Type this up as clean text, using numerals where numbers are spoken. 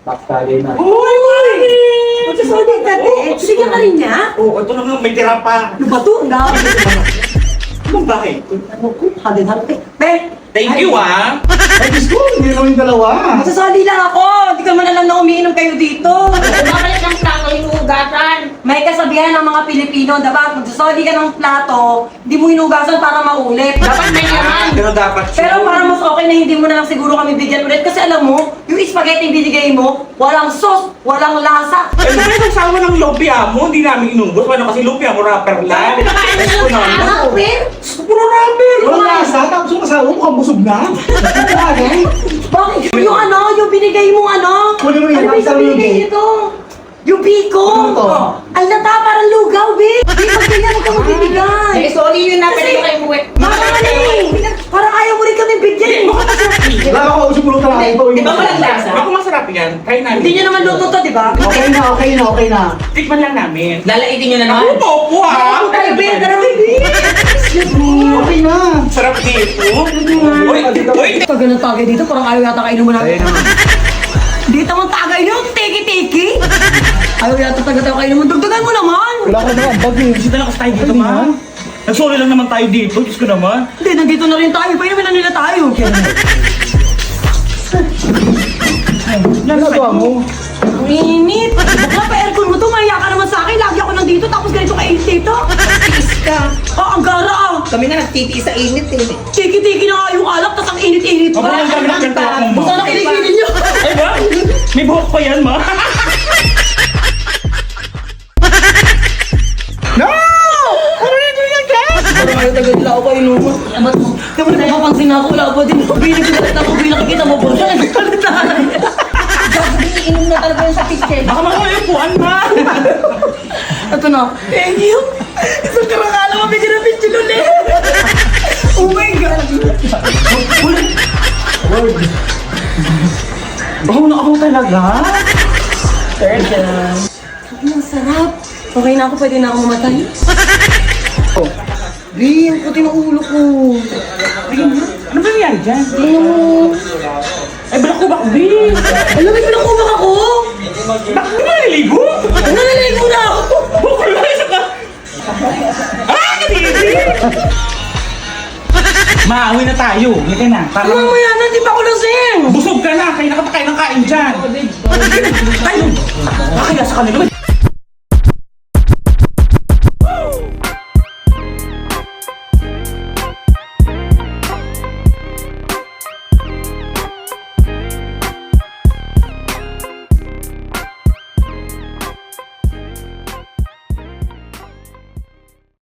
Baktalay na. Uy! Magsasabi ka, te. Sige ka rin niya. Oo, ito lang may tira pa. Ano ba ito? Ang dami. Anong bakit? Ano ko? Hadin-hadin. Te! Thank you, ah! Ay, gusto ko, hindi naman yung dalawa. Magsasali lang ako. Hindi ka man alam na umiinom kayo dito. Bakit ang plato hinuhugasan? May kasabihan ng mga Pilipino, dapat magsasali ka ng plato, hindi mo hinugasan para maulit. Dapat may laman. Pero dapat Pero parang mas okay na hindi mo na lang siguro kami bigyan ulit. Kasi alam mo, yung spaghetti binigay mo, walang sauce, walang lasa. Eh, dahil nagsawa ng lumpia mo, hindi namin inubos. Ano kasi lumpia mo, rapper lang. Pinakain mo Gusto lang namin. sa Rapper? Puro rapper! Walang lasa, tapos yung asawa mo mukhang busog na. Bagay. Bakit? Yung ano, yung binigay mong ano? Kunin mo yan, Ano ba yung ang binigay sarili. nito? Yung biko! Ano to? Ang lata, parang lugaw, Bi! Di ba ganyan huwag ka magbibigay? Eh, sorry yun na, pwede ko kayo buwi. Parang ano eh! Parang ayaw mo rin kami bigyan eh! Wala ako kausap mo talaga ito. Di ba walang lasa? Ako masarap yan. Try namin. Hindi nyo naman luto to, di ba? Okay na, okay na, okay na. Tikman lang namin. Lalaitin nyo na naman. Ako po, ah! Tayo, Bi! Tara, Bi! Okay na. Sarap dito. Uy, uy! Tagal ng tagay dito, parang ayaw yata kainin mo namin. Dito mong tagay nyo, tiki-tiki! Ayaw yata taga-tayo kainin mo, dagdagan mo naman! Wala ka na, bag eh. Bisita lang kasi tayo dito, ma. Nagsuli lang naman tayo dito. Diyos ko naman. Hindi, nandito na rin tayo, painumin na nila tayo. Ginagawa mo. Ang init! Bakla pa aircon mo to, mahiya ka naman sa akin. Lagi ako nandito, tapos ganito kainit dito. Tiis ka. Oh, ang gara ah! Kami na nagtitiis sa init eh. Tiki-tiki na nga yung alak, tapos ang init-init Ako pa. lang kami nagkantawa mo, ma. Basta na kinikinin nyo. Ay ba? May buhok pa yan, ma. No! Parang ayaw tagad lang ako kayo nung amat mo. Kaya mo napapansin na ako, wala ba din ako. Binigyan ako, nakikita mo po siya. Iinom na talaga yun sa piskel. Baka makakaya upuan, ma. Ito na. Thank you. Isang karangala mo, bigyan ng picture ulit. Oh my God. Baho na ako talaga. Ang sarap. Okay na ako, pwede na ako mamatay. Bi, ang puti ng ulo ko. Ano ba yan dyan? Tingnan mo. Ay, balak-ubak, B. Alam mo, pinakubak ako. Bakit ka naliligo? Nalaligo na ako. Bukulay ka. Ah, kadiri! Maawi na tayo. Halika na. Para Mamaya na, di pa ako lasing. busog ka na. Kain na ka pa kain ng kain dyan. Ay, nakaya sa kanila.